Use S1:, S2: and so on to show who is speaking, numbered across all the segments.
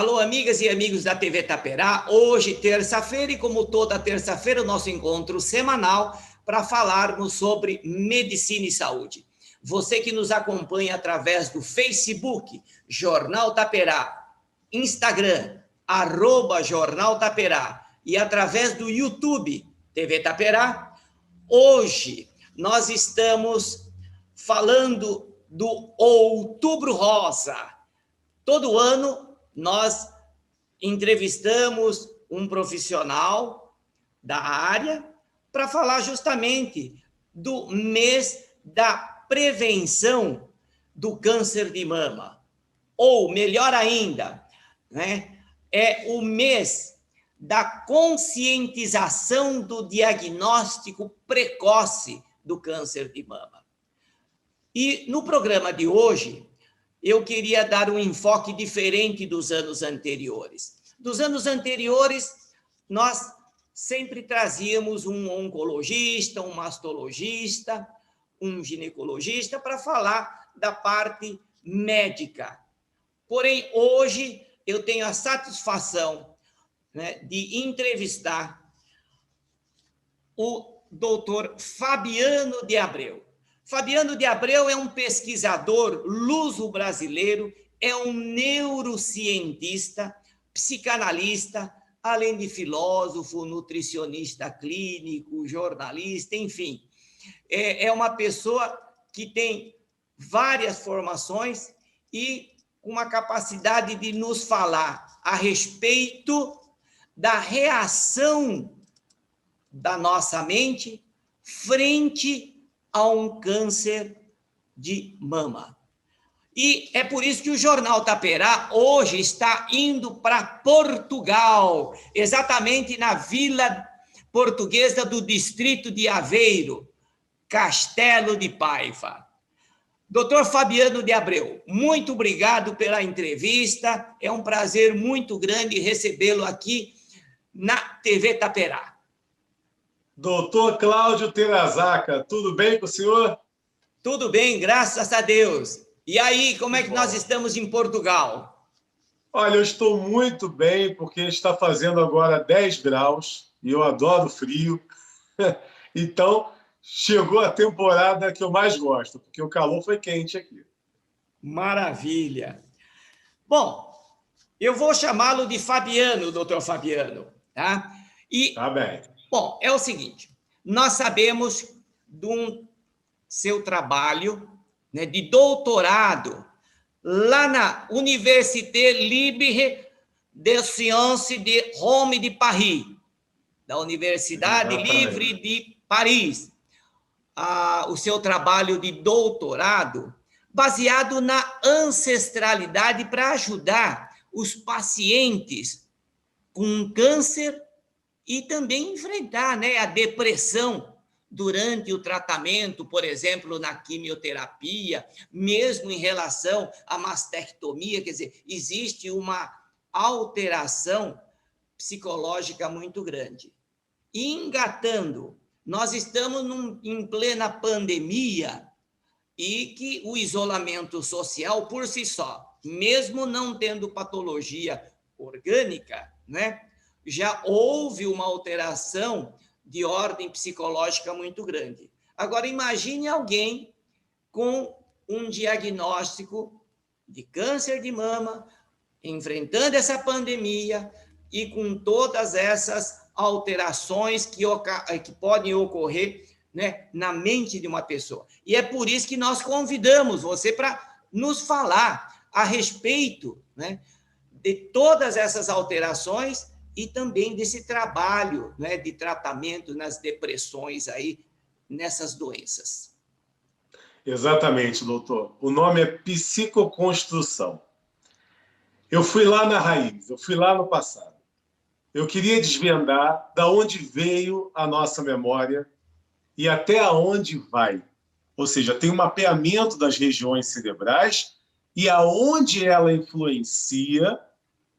S1: Alô, amigas e amigos da TV Taperá. Hoje, terça-feira, e como toda terça-feira, o nosso encontro semanal para falarmos sobre medicina e saúde. Você que nos acompanha através do Facebook, Jornal Taperá, Instagram, @Jornal Taperá, e através do YouTube, TV Taperá, hoje nós estamos falando do Outubro Rosa. Todo ano nós entrevistamos um profissional da área para falar justamente do mês da prevenção do câncer de mama. Ou, melhor ainda, né, é o mês da conscientização do diagnóstico precoce do câncer de mama. E no programa de hoje, eu queria dar um enfoque diferente dos anos anteriores. Dos anos anteriores, nós sempre trazíamos um oncologista, um mastologista, um ginecologista para falar da parte médica. Porém, hoje eu tenho a satisfação, né, de entrevistar o doutor Fabiano de Abreu. Fabiano de Abreu é um pesquisador luso-brasileiro, é um neurocientista, psicanalista, além de filósofo, nutricionista clínico, jornalista, enfim. É uma pessoa que tem várias formações e uma capacidade de nos falar a respeito da reação da nossa mente frente a um câncer de mama. E é por isso que o Jornal Taperá hoje está indo para Portugal, exatamente na Vila Portuguesa do Distrito de Aveiro, Castelo de Paiva. Doutor Fabiano de Abreu, muito obrigado pela entrevista, é um prazer muito grande recebê-lo aqui na TV Taperá.
S2: Doutor Cláudio Terazaka, tudo bem com o senhor?
S1: Tudo bem, graças a Deus. E aí, como é que nós estamos em Portugal?
S2: Olha, eu estou muito bem, porque está fazendo agora 10 graus, e eu adoro frio. Então, chegou a temporada que eu mais gosto, porque o calor foi quente aqui.
S1: Maravilha. Bom, eu vou chamá-lo de Fabiano, doutor Fabiano, tá?
S2: Tá bem.
S1: Bom, é o seguinte, nós sabemos de um seu trabalho, né, de doutorado lá na Université Libre de Sciences de Rome de Paris, da Universidade Livre de Paris, o seu trabalho de doutorado baseado na ancestralidade para ajudar os pacientes com câncer e também enfrentar, né, a depressão durante o tratamento, por exemplo, na quimioterapia, mesmo em relação à mastectomia, quer dizer, existe uma alteração psicológica muito grande. Engatando, nós estamos em plena pandemia e que o isolamento social por si só, mesmo não tendo patologia orgânica, né, já houve uma alteração de ordem psicológica muito grande. Agora, imagine alguém com um diagnóstico de câncer de mama, enfrentando essa pandemia e com todas essas alterações que podem ocorrer, né, na mente de uma pessoa. E é por isso que nós convidamos você para nos falar a respeito, né, de todas essas alterações e também desse trabalho, né, de tratamento nas depressões aí, nessas doenças.
S2: Exatamente, doutor. O nome é psicoconstrução. Eu fui lá na raiz, eu fui lá no passado. Eu queria desvendar da onde veio a nossa memória e até aonde vai. Ou seja, tem um mapeamento das regiões cerebrais e aonde ela influencia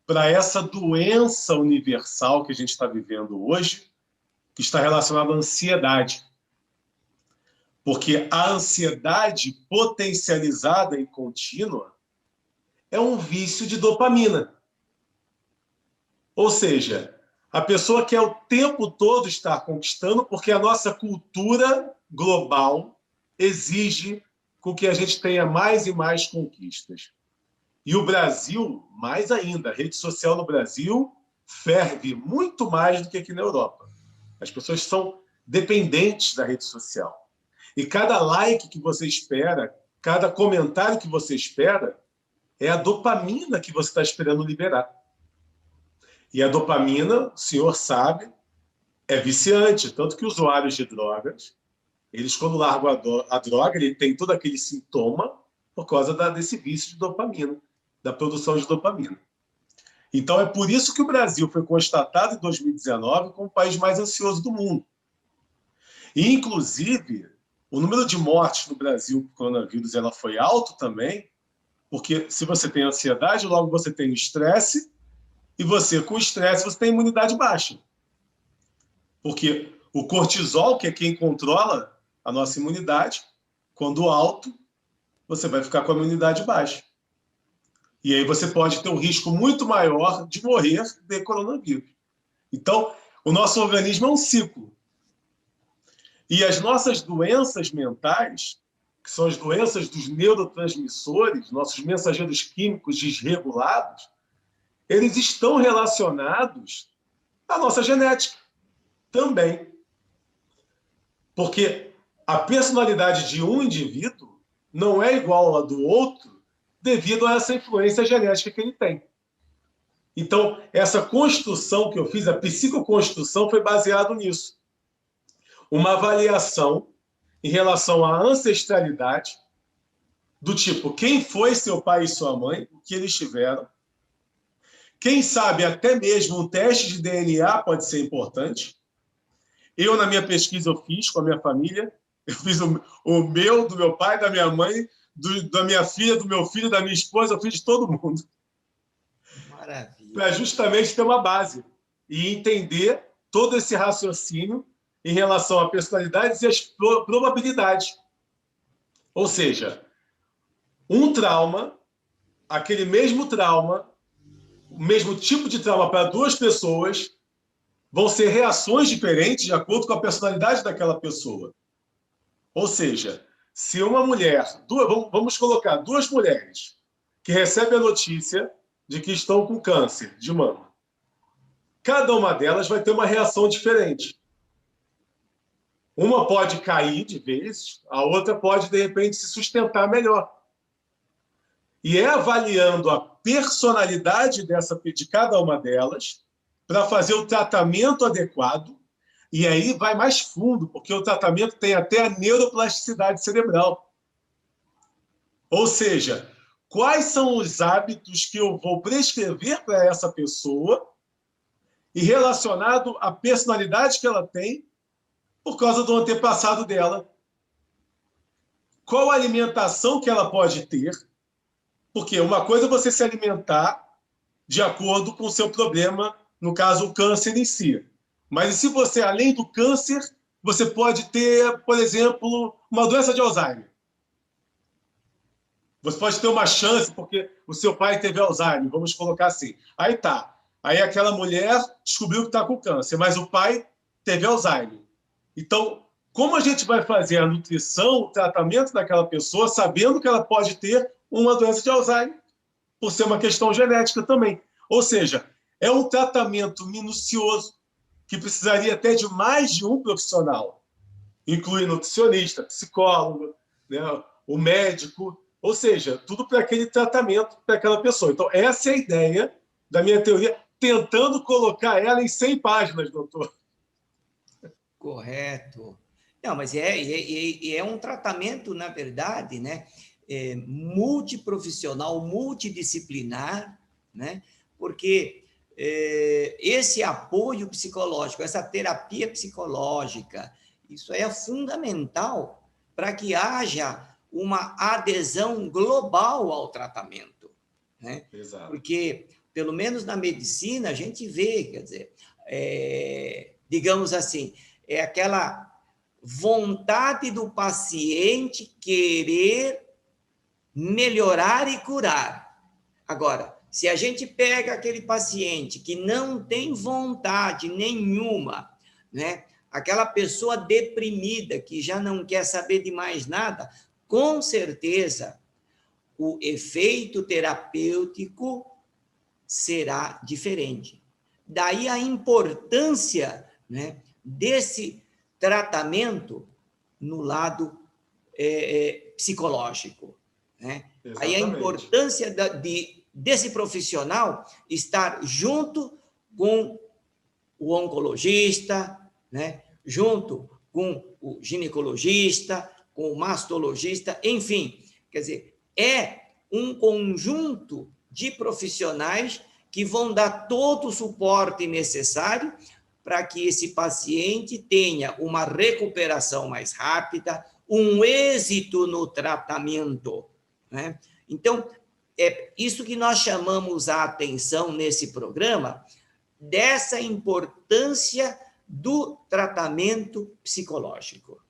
S2: para essa doença universal que a gente está vivendo hoje, que está relacionada à ansiedade. Porque a ansiedade potencializada e contínua é um vício de dopamina. Ou seja, a pessoa quer o tempo todo estar conquistando, porque a nossa cultura global exige com que a gente tenha mais e mais conquistas. E o Brasil, mais ainda, a rede social no Brasil ferve muito mais do que aqui na Europa. As pessoas são dependentes da rede social. E cada like que você espera, cada comentário que você espera, é a dopamina que você está esperando liberar. E a dopamina, o senhor sabe, é viciante. Tanto que usuários de drogas, eles, quando largam a droga, ele tem todo aquele sintoma por causa desse vício de dopamina, da produção de dopamina. Então, é por isso que o Brasil foi constatado em 2019 como o país mais ansioso do mundo. E, inclusive, o número de mortes no Brasil por coronavírus ela foi alto também, porque se você tem ansiedade, logo você tem estresse, e você, com estresse, você tem imunidade baixa. Porque o cortisol, que é quem controla a nossa imunidade, quando alto, você vai ficar com a imunidade baixa. E aí você pode ter um risco muito maior de morrer de coronavírus. Então, o nosso organismo é um ciclo. E as nossas doenças mentais, que são as doenças dos neurotransmissores, nossos mensageiros químicos desregulados, eles estão relacionados à nossa genética também. Porque a personalidade de um indivíduo não é igual à do outro devido a essa influência genética que ele tem. Então, essa construção que eu fiz, a psicoconstrução, foi baseado nisso. Uma avaliação em relação à ancestralidade, do tipo, quem foi seu pai e sua mãe, o que eles tiveram. Quem sabe até mesmo um teste de DNA pode ser importante. Eu, na minha pesquisa, eu fiz com a minha família. Eu fiz o meu, do meu pai, da minha mãe, da minha filha, do meu filho, da minha esposa. Eu fiz de todo mundo.
S1: Maravilha.
S2: Para justamente ter uma base e entender todo esse raciocínio em relação a personalidades e as probabilidades. Ou seja, um trauma, aquele mesmo trauma, o mesmo tipo de trauma para duas pessoas, vão ser reações diferentes de acordo com a personalidade daquela pessoa. Ou seja, se uma mulher, vamos colocar duas mulheres que recebem a notícia de que estão com câncer de mama, cada uma delas vai ter uma reação diferente. Uma pode cair de vez, a outra pode, de repente, se sustentar melhor. E é avaliando a personalidade de cada uma delas para fazer o tratamento adequado. E aí vai mais fundo, porque o tratamento tem até a neuroplasticidade cerebral. Ou seja, quais são os hábitos que eu vou prescrever para essa pessoa e relacionado à personalidade que ela tem por causa do antepassado dela. Qual a alimentação que ela pode ter? Porque uma coisa é você se alimentar de acordo com o seu problema, no caso, o câncer em si. Mas e se você, além do câncer, você pode ter, por exemplo, uma doença de Alzheimer? Você pode ter uma chance, porque o seu pai teve Alzheimer, vamos colocar assim. Aí tá. Aí aquela mulher descobriu que está com câncer, mas o pai teve Alzheimer. Então, como a gente vai fazer a nutrição, o tratamento daquela pessoa, sabendo que ela pode ter uma doença de Alzheimer, por ser uma questão genética também. Ou seja, é um tratamento minucioso, que precisaria até de mais de um profissional, inclui nutricionista, psicólogo, né, o médico, ou seja, tudo para aquele tratamento para aquela pessoa. Então, essa é a ideia da minha teoria, tentando colocar ela em 100 páginas, doutor.
S1: Correto. Não, mas é um tratamento, na verdade, né, multiprofissional, multidisciplinar, né, porque esse apoio psicológico, essa terapia psicológica, isso é fundamental para que haja uma adesão global ao tratamento, né?
S2: Exato.
S1: Porque, pelo menos na medicina, a gente vê, quer dizer, digamos assim, é aquela vontade do paciente querer melhorar e curar. Agora, Se a gente pega aquele paciente que não tem vontade nenhuma, né? Aquela pessoa deprimida, que já não quer saber de mais nada, com certeza o efeito terapêutico será diferente. Daí a importância, né, desse tratamento no lado psicológico, né? Aí a
S2: Exatamente.
S1: importância desse profissional estar junto com o oncologista, né? Junto com o ginecologista, com o mastologista, enfim, quer dizer, é um conjunto de profissionais que vão dar todo o suporte necessário para que esse paciente tenha uma recuperação mais rápida, um êxito no tratamento, né? Então, é isso que nós chamamos a atenção nesse programa, dessa importância do tratamento psicológico,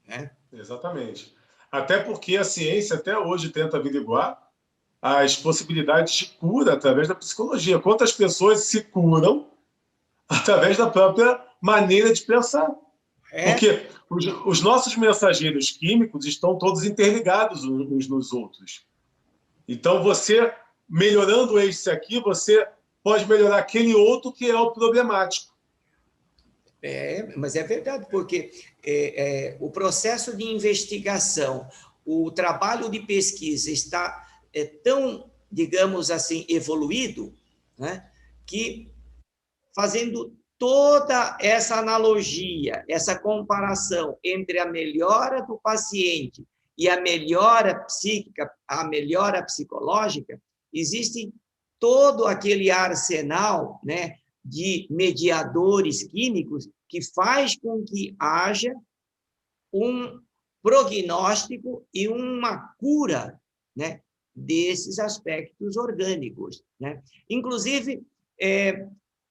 S1: né?
S2: Exatamente. Até porque a ciência até hoje tenta averiguar as possibilidades de cura através da psicologia. Quantas pessoas se curam através da própria maneira de pensar? Porque os nossos mensageiros químicos estão todos interligados uns nos outros. Então, você, melhorando esse aqui, você pode melhorar aquele outro que é o problemático.
S1: Mas é verdade, porque o processo de investigação, o trabalho de pesquisa está tão, digamos assim, evoluído, né, que fazendo toda essa analogia, essa comparação entre a melhora do paciente e a melhora psíquica, a melhora psicológica, existe todo aquele arsenal, né, de mediadores químicos que faz com que haja um prognóstico e uma cura, né, desses aspectos orgânicos, né? Inclusive,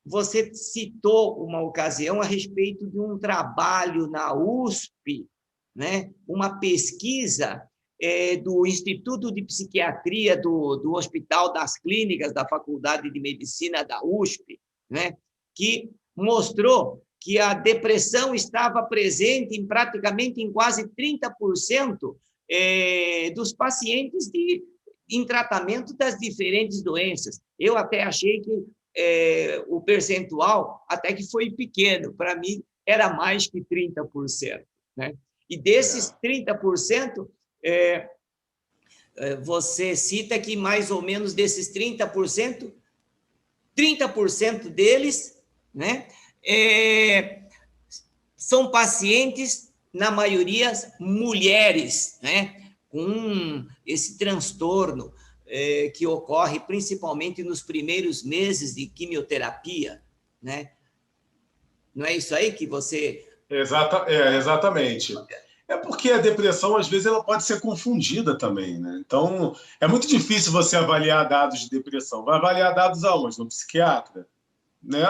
S1: você citou uma ocasião a respeito de um trabalho na USP, né? Uma pesquisa do Instituto de Psiquiatria do Hospital das Clínicas da Faculdade de Medicina da USP, né? Que mostrou que a depressão estava presente praticamente em quase 30% dos pacientes em tratamento das diferentes doenças. Eu até achei que o percentual até que foi pequeno, para mim era mais que 30%. Né? E desses 30%, você cita que mais ou menos desses 30%, 30% deles, né, são pacientes, na maioria, mulheres, né, com esse transtorno que ocorre principalmente nos primeiros meses de quimioterapia, né? Não é isso aí que você...
S2: Exatamente. É porque a depressão, às vezes, ela pode ser confundida também, né? Então, é muito difícil você avaliar dados de depressão. Vai avaliar dados aonde? No psiquiatra, né?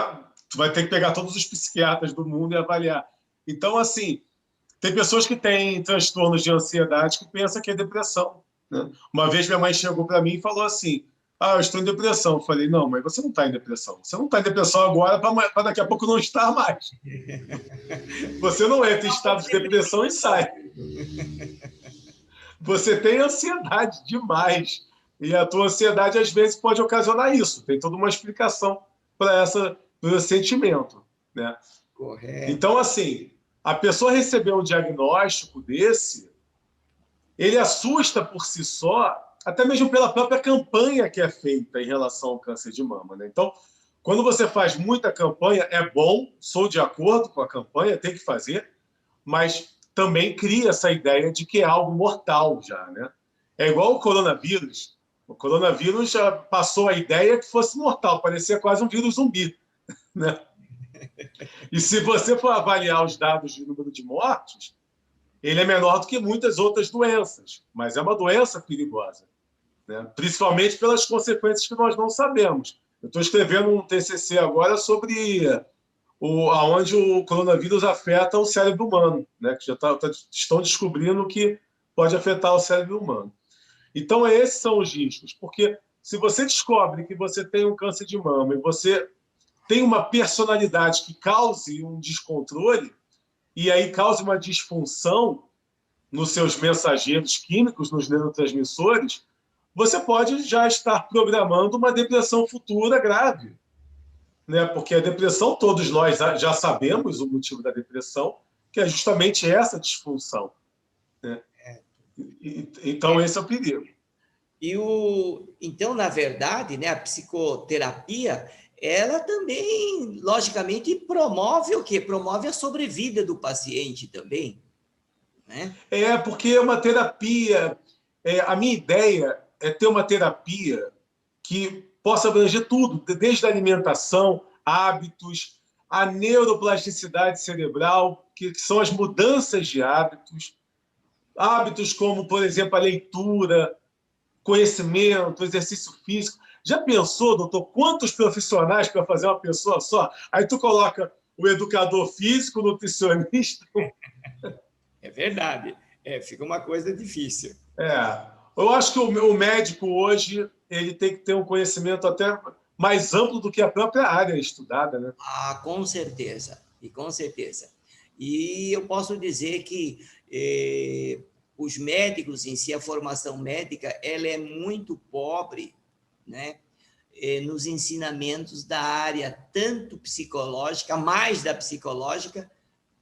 S2: Tu vai ter que pegar todos os psiquiatras do mundo e avaliar. Então, assim, tem pessoas que têm transtornos de ansiedade que pensam que é depressão, né? Uma vez minha mãe chegou para mim e falou assim: eu estou em depressão. Eu falei: não, mas você não está em depressão. Você não está em depressão agora para daqui a pouco não estar mais. Você não entra em estado de depressão e sai. Você tem ansiedade demais. E a tua ansiedade, às vezes, pode ocasionar isso. Tem toda uma explicação para esse sentimento, né?
S1: Correto.
S2: Então, assim, a pessoa receber um diagnóstico desse, ele assusta por si só, até mesmo pela própria campanha que é feita em relação ao câncer de mama, né? Então, quando você faz muita campanha, é bom, sou de acordo com a campanha, tem que fazer, mas também cria essa ideia de que é algo mortal já, né? É igual o coronavírus. O coronavírus já passou a ideia que fosse mortal, parecia quase um vírus zumbi, né? E se você for avaliar os dados de número de mortes, ele é menor do que muitas outras doenças, mas é uma doença perigosa, né? Principalmente pelas consequências que nós não sabemos. Eu estou escrevendo um TCC agora sobre aonde o coronavírus afeta o cérebro humano, né? Que estão descobrindo que pode afetar o cérebro humano. Então, esses são os riscos, porque se você descobre que você tem um câncer de mama e você tem uma personalidade que cause um descontrole, e aí cause uma disfunção nos seus mensageiros químicos, nos neurotransmissores, você pode já estar programando uma depressão futura grave. Né? Porque a depressão, todos nós já sabemos o motivo da depressão, que é justamente essa disfunção. Né? Então, esse é o perigo.
S1: Então, na verdade, né, a psicoterapia, ela também, logicamente, promove o quê? Promove a sobrevida do paciente também. Né?
S2: Porque é uma terapia. A minha ideia é ter uma terapia que possa abranger tudo, desde a alimentação, hábitos, a neuroplasticidade cerebral, que são as mudanças de hábitos. Hábitos como, por exemplo, a leitura, conhecimento, exercício físico. Já pensou, doutor, quantos profissionais para fazer uma pessoa só? Aí tu coloca o educador físico, o nutricionista.
S1: É verdade. Fica uma coisa difícil.
S2: Eu acho que o médico hoje ele tem que ter um conhecimento até mais amplo do que a própria área estudada, né?
S1: Com certeza, e com certeza. E eu posso dizer que os médicos em si, a formação médica, ela é muito pobre, né? Nos ensinamentos da área tanto psicológica, mais da psicológica,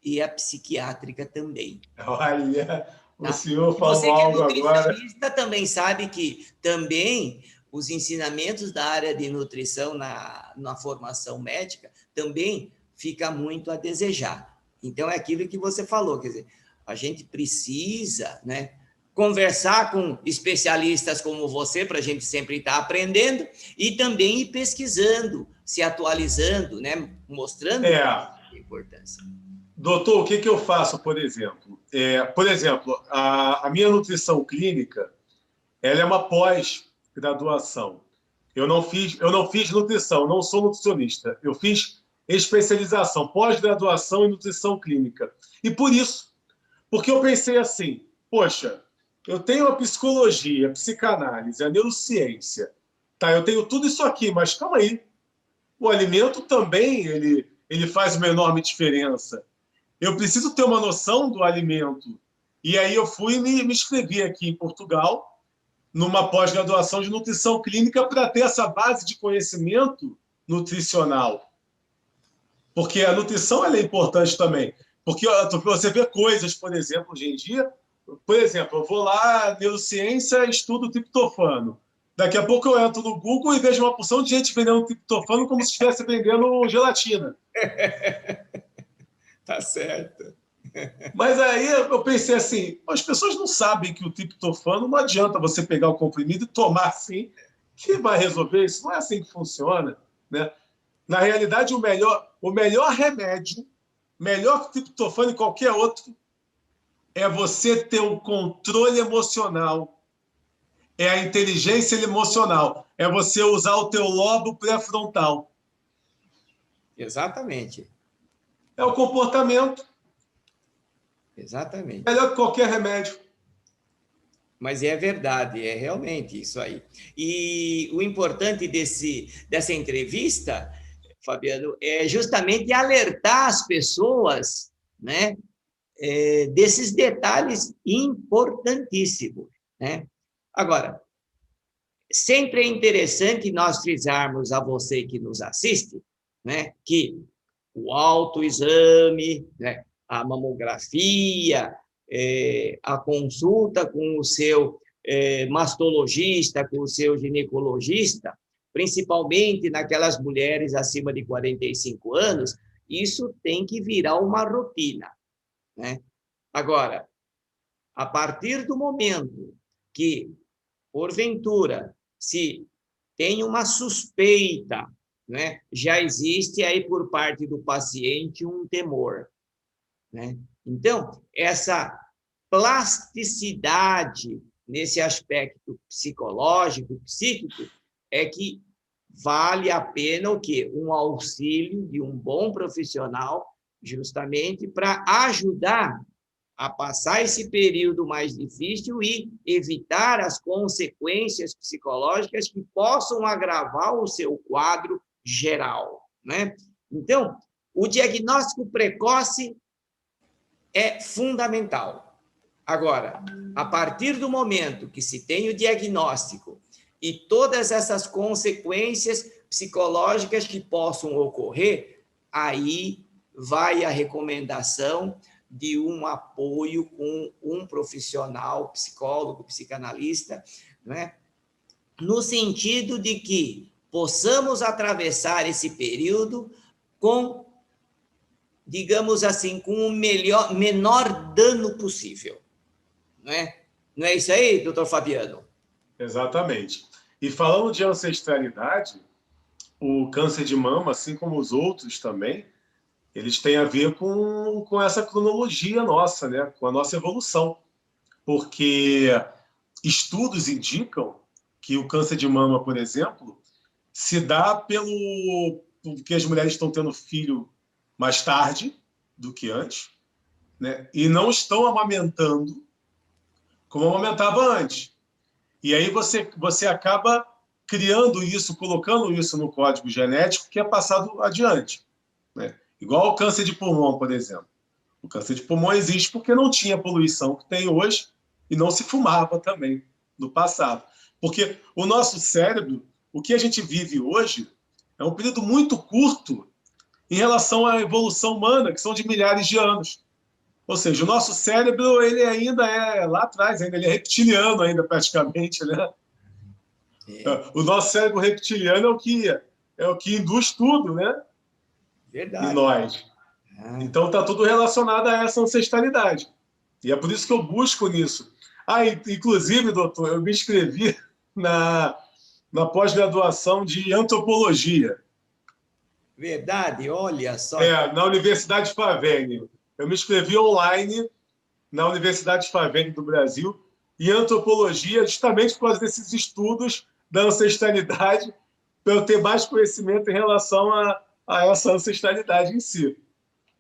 S1: e a psiquiátrica também.
S2: Olha, o
S1: tá?
S2: senhor
S1: E
S2: falou
S1: você que é
S2: algo agora.
S1: nutricionista também sabe que também os ensinamentos da área de nutrição na formação médica também fica muito a desejar. Então, é aquilo que você falou, quer dizer, a gente precisa, né, conversar com especialistas como você, para a gente sempre estar aprendendo, e também ir pesquisando, se atualizando, né, mostrando a importância.
S2: Doutor, o que eu faço, por exemplo? Por exemplo, a minha nutrição clínica, ela é uma pós-graduação. Eu não fiz nutrição, não sou nutricionista. Eu fiz especialização, pós-graduação em nutrição clínica. E por isso, porque eu pensei assim, poxa, eu tenho a psicologia, a psicanálise, a neurociência, tá? Eu tenho tudo isso aqui, mas calma aí. O alimento também ele faz uma enorme diferença. Eu preciso ter uma noção do alimento. E aí eu fui e me inscrevi aqui em Portugal, numa pós-graduação de nutrição clínica, para ter essa base de conhecimento nutricional. Porque a nutrição é importante também. Porque você vê coisas, por exemplo, hoje em dia, por exemplo, eu vou lá, neurociência, estudo triptofano. Daqui a pouco eu entro no Google e vejo uma porção de gente vendendo triptofano como se estivesse vendendo gelatina.
S1: Tá certo.
S2: Mas aí eu pensei assim, as pessoas não sabem que o triptofano não adianta você pegar o comprimido e tomar assim, que vai resolver isso. Não é assim que funciona. Né? Na realidade, o melhor remédio, melhor que triptofano e qualquer outro, é você ter um controle emocional, é a inteligência emocional, é você usar o teu lobo pré-frontal.
S1: Exatamente.
S2: É o comportamento.
S1: Exatamente.
S2: Melhor que qualquer remédio.
S1: Mas é verdade, é realmente isso aí. E o importante dessa entrevista, Fabiano, é justamente alertar as pessoas, né, desses detalhes importantíssimos, né? Agora, sempre é interessante nós frisarmos a você que nos assiste, né, que o autoexame, né, a mamografia, a consulta com o seu mastologista, com o seu ginecologista, principalmente naquelas mulheres acima de 45 anos, isso tem que virar uma rotina, né? Agora, a partir do momento que, porventura, se tem uma suspeita, né, já existe aí por parte do paciente um temor, né? Então, essa plasticidade nesse aspecto psicológico, psíquico, é que vale a pena o quê? Um auxílio de um bom profissional, justamente para ajudar a passar esse período mais difícil e evitar as consequências psicológicas que possam agravar o seu quadro geral, né? Então, o diagnóstico precoce é fundamental. Agora, a partir do momento que se tem o diagnóstico e todas essas consequências psicológicas que possam ocorrer, aí vai a recomendação de um apoio com um profissional, psicólogo, psicanalista, né? No sentido de que possamos atravessar esse período com, digamos assim, com o menor dano possível. Não é? Não é isso aí, doutor Fabiano?
S2: Exatamente. E falando de ancestralidade, o câncer de mama, assim como os outros também, eles têm a ver com essa cronologia nossa, né? Com a nossa evolução. Porque estudos indicam que o câncer de mama, por exemplo, se dá porque as mulheres estão tendo filho mais tarde do que antes, né? E não estão amamentando como amamentava antes. E aí você acaba criando isso, colocando isso no código genético que é passado adiante, né? Igual o câncer de pulmão, por exemplo. O câncer de pulmão existe porque não tinha a poluição que tem hoje e não se fumava também no passado. Porque o nosso cérebro, o que a gente vive hoje, é um período muito curto em relação à evolução humana, que são de milhares de anos. Ou seja, o nosso cérebro ele ainda é lá atrás, ainda ele é reptiliano ainda praticamente, né? O nosso cérebro reptiliano é o que induz tudo, né? Em
S1: Verdade.
S2: nós. Então está tudo relacionado a essa ancestralidade. E é por isso que eu busco nisso. Inclusive, doutor, eu me inscrevi na pós-graduação de antropologia.
S1: Verdade, olha só.
S2: Na Universidade Faveni. Eu me inscrevi online na Universidade Faveni do Brasil em antropologia, justamente por causa desses estudos da ancestralidade, para eu ter mais conhecimento em relação a essa ancestralidade em si.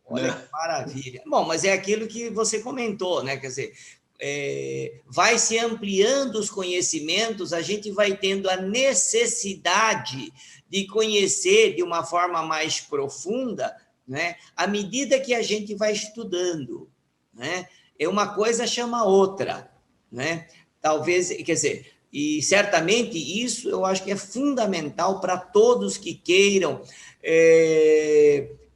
S1: Olha que maravilha. Bom, mas é aquilo que você comentou, né? Quer dizer, vai se ampliando os conhecimentos, a gente vai tendo a necessidade de conhecer de uma forma mais profunda, né? À medida que a gente vai estudando, né? Uma coisa chama a outra, né? Talvez, quer dizer, e certamente isso eu acho que é fundamental para todos que queiram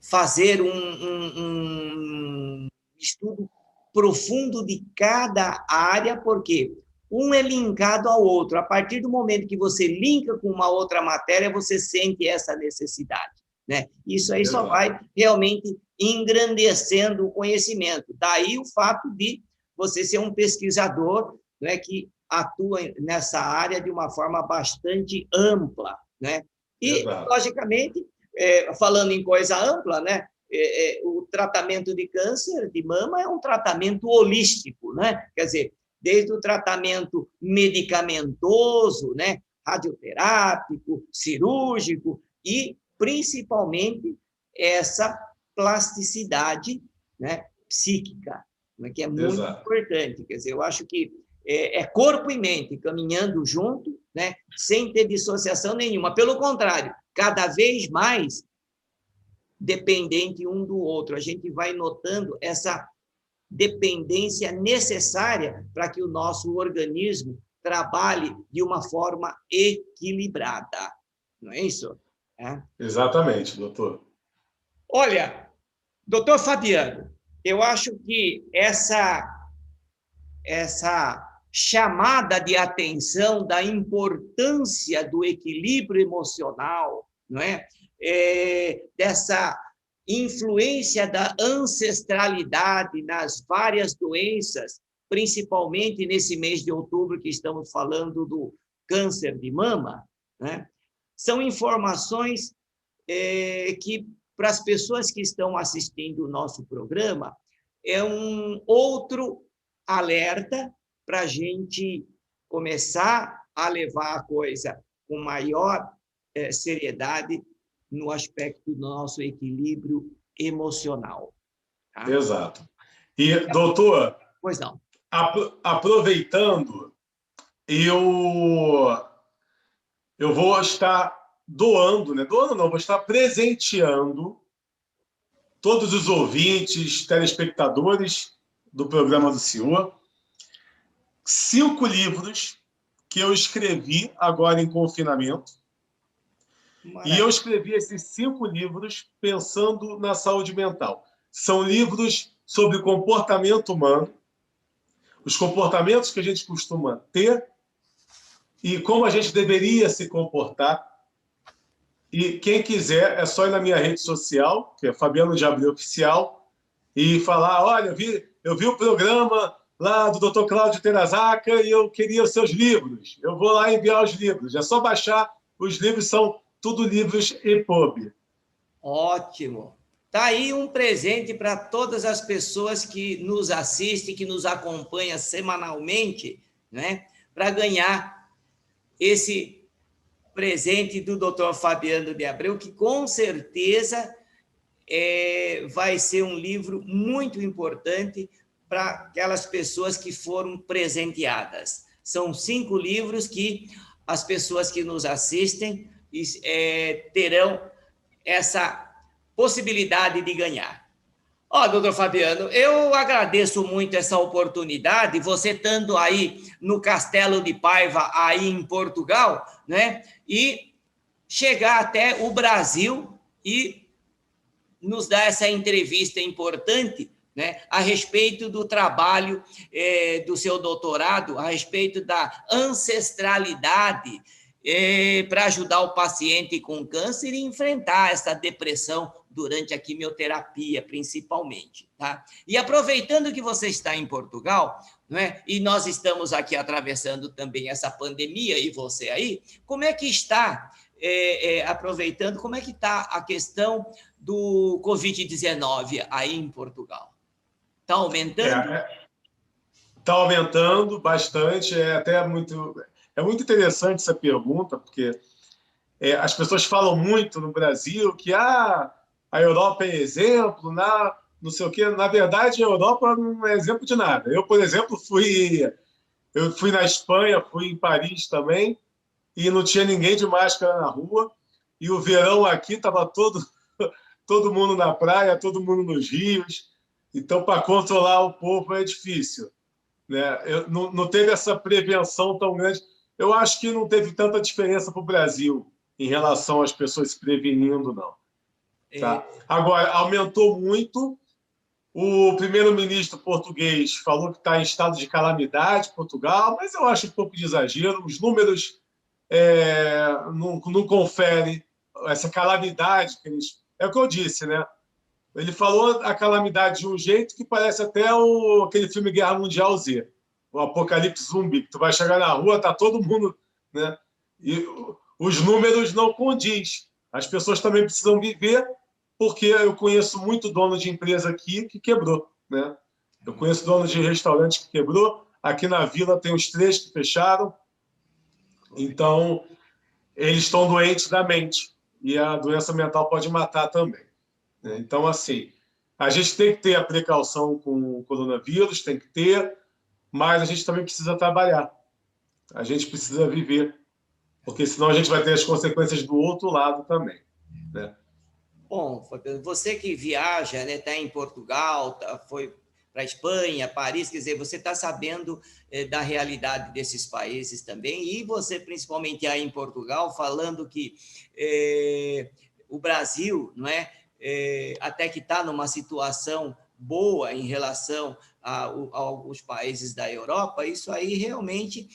S1: fazer um estudo profundo de cada área, porque um é linkado ao outro. A partir do momento que você linka com uma outra matéria, você sente essa necessidade, né? Isso aí só vai realmente engrandecendo o conhecimento. Daí o fato de você ser um pesquisador, né, que atua nessa área de uma forma bastante ampla, né? E, logicamente, falando em coisa ampla, né? O tratamento de câncer de mama é um tratamento holístico, né? Quer dizer, desde o tratamento medicamentoso, né? Radioterápico, cirúrgico e, principalmente, essa plasticidade, né? Psíquica, né? Que é muito importante. Quer dizer, eu acho que é corpo e mente caminhando junto, né? Sem ter dissociação nenhuma. Pelo contrário, cada vez mais dependente um do outro. A gente vai notando essa dependência necessária para que o nosso organismo trabalhe de uma forma equilibrada. Não é isso?
S2: Exatamente, doutor.
S1: Olha, doutor Fabiano, eu acho que essa chamada de atenção da importância do equilíbrio emocional, não é? Dessa influência da ancestralidade nas várias doenças, principalmente nesse mês de outubro que estamos falando do câncer de mama, né? São informações que, para as pessoas que estão assistindo o nosso programa, é um outro alerta para a gente começar a levar a coisa com maior seriedade no aspecto do nosso equilíbrio emocional.
S2: Tá? Exato. E, doutor,
S1: Pois não.
S2: aproveitando, eu vou estar doando, né? Doando não, vou estar presenteando todos os ouvintes, telespectadores do programa do senhor, 5 livros que eu escrevi agora em confinamento. E eu
S1: Maravilha.
S2: escrevi esses 5 livros pensando na saúde mental. São livros sobre comportamento humano, os comportamentos que a gente costuma ter e como a gente deveria se comportar. E quem quiser, é só ir na minha rede social, que é Fabiano de Abreu Oficial, e falar, olha, eu vi o programa lá do Dr. Cláudio Terazaka e eu queria os seus livros. Eu vou lá enviar os livros. É só baixar. Os livros são tudo livros EPUB.
S1: Ótimo. Tá aí um presente para todas as pessoas que nos assistem, que nos acompanham semanalmente, né? Para ganhar esse presente do Dr. Fabiano de Abreu, que com certeza vai ser um livro muito importante para aquelas pessoas que foram presenteadas. São 5 livros que as pessoas que nos assistem terão essa possibilidade de ganhar. Ó, doutor Fabiano, eu agradeço muito essa oportunidade, você estando aí no Castelo de Paiva, aí em Portugal, né? E chegar até o Brasil e nos dar essa entrevista importante, né, a respeito do trabalho do seu doutorado, a respeito da ancestralidade para ajudar o paciente com câncer e enfrentar essa depressão durante a quimioterapia, principalmente. Tá? E aproveitando que você está em Portugal, né, e nós estamos aqui atravessando também essa pandemia, e você aí, como é que está, aproveitando, como é que está a questão do Covid-19 aí em Portugal? Está aumentando?
S2: Está aumentando bastante, é muito interessante essa pergunta, porque as pessoas falam muito no Brasil que a Europa é exemplo, não sei o quê. Na verdade, a Europa não é exemplo de nada. Eu, por exemplo, eu fui na Espanha, fui em Paris também, e não tinha ninguém de máscara na rua, e o verão aqui estava todo mundo na praia, todo mundo nos rios, então para controlar o povo é difícil. Né? Não teve essa prevenção tão grande. Eu acho que não teve tanta diferença para o Brasil em relação às pessoas se prevenindo, não. Tá? Agora, aumentou muito. O primeiro-ministro português falou que está em estado de calamidade, Portugal, mas eu acho um pouco de exagero. Os números não conferem essa calamidade que eles... É o que eu disse, né? Ele falou a calamidade de um jeito que parece até aquele filme Guerra Mundial Z, o Apocalipse Zumbi, que tu vai chegar na rua, tá todo mundo, né? E os números não condiz. As pessoas também precisam viver, porque eu conheço muito dono de empresa aqui que quebrou, né? Eu conheço dono de restaurante que quebrou. Aqui na vila tem os 3 que fecharam. Então, eles estão doentes da mente. E a doença mental pode matar também. Então, assim, a gente tem que ter a precaução com o coronavírus, tem que ter, mas a gente também precisa trabalhar. A gente precisa viver, porque senão a gente vai ter as consequências do outro lado também. Né?
S1: Bom, você que viaja, né, está em Portugal, foi para a Espanha, Paris, quer dizer, você está sabendo da realidade desses países também, e você, principalmente aí em Portugal, falando que o Brasil, não é, até que está numa situação boa em relação a alguns países da Europa, isso aí realmente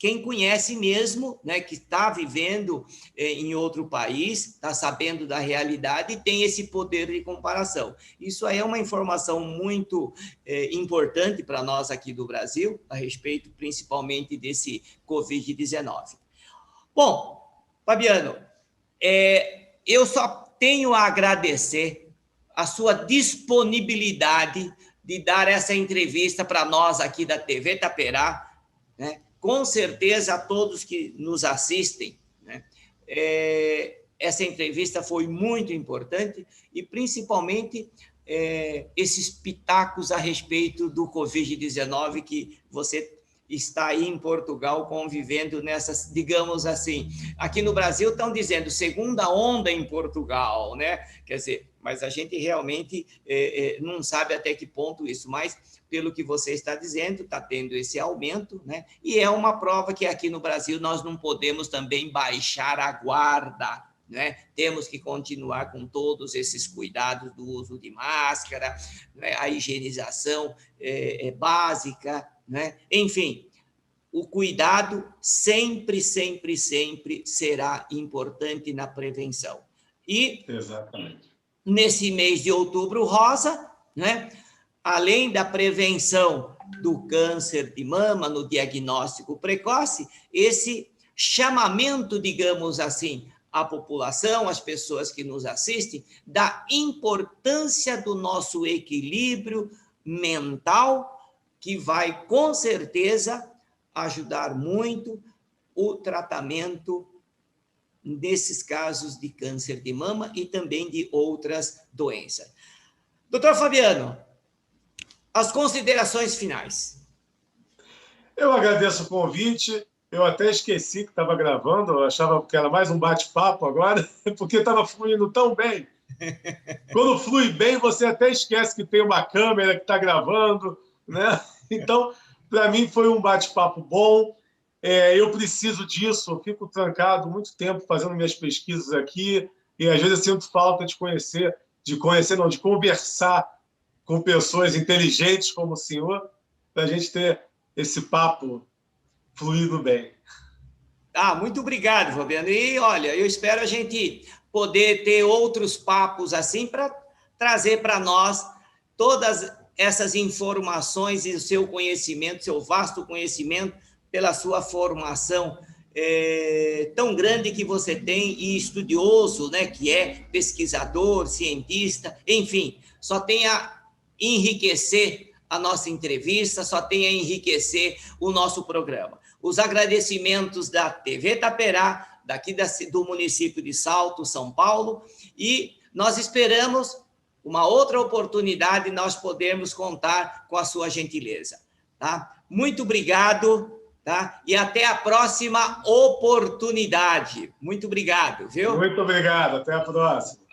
S1: quem conhece mesmo, né, que está vivendo em outro país, está sabendo da realidade e tem esse poder de comparação. Isso aí é uma informação muito importante para nós aqui do Brasil, a respeito principalmente desse Covid-19. Bom, Fabiano, eu só tenho a agradecer a sua disponibilidade de dar essa entrevista para nós aqui da TV Taperá, né? Com certeza a todos que nos assistem, né? Essa entrevista foi muito importante e principalmente esses pitacos a respeito do Covid-19 que você está aí em Portugal convivendo nessas, digamos assim, aqui no Brasil estão dizendo segunda onda em Portugal, né? Quer dizer, mas a gente realmente não sabe até que ponto isso, mas pelo que você está dizendo, está tendo esse aumento, né? E é uma prova que aqui no Brasil nós não podemos também baixar a guarda, né? Temos que continuar com todos esses cuidados do uso de máscara, né? A higienização básica, né? Enfim, o cuidado sempre, sempre, sempre será importante na prevenção. E,
S2: exatamente,
S1: nesse mês de outubro rosa, né? Além da prevenção do câncer de mama no diagnóstico precoce, esse chamamento, digamos assim, à população, às pessoas que nos assistem, da importância do nosso equilíbrio mental, que vai, com certeza, ajudar muito o tratamento desses casos de câncer de mama e também de outras doenças. Doutor Fabiano, as considerações finais.
S2: Eu agradeço o convite. Eu até esqueci que estava gravando, eu achava que era mais um bate-papo agora, porque estava fluindo tão bem. Quando flui bem, você até esquece que tem uma câmera que está gravando, né? Então, para mim, foi um bate-papo bom. Eu preciso disso, eu fico trancado muito tempo fazendo minhas pesquisas aqui, e às vezes eu sinto falta de de conversar com pessoas inteligentes como o senhor, para a gente ter esse papo fluindo bem.
S1: Muito obrigado, Fabiano. E olha, eu espero a gente poder ter outros papos assim para trazer para nós todas essas informações e o seu conhecimento, seu vasto conhecimento, pela sua formação tão grande que você tem e estudioso, né, que é pesquisador, cientista, enfim, só tem a enriquecer a nossa entrevista, só tem a enriquecer o nosso programa. Os agradecimentos da TV Taperá, daqui do município de Salto, São Paulo, e nós esperamos uma outra oportunidade nós podermos contar com a sua gentileza, tá? Muito obrigado, tá? E até a próxima oportunidade. Muito obrigado, viu?
S2: Muito obrigado, até a próxima.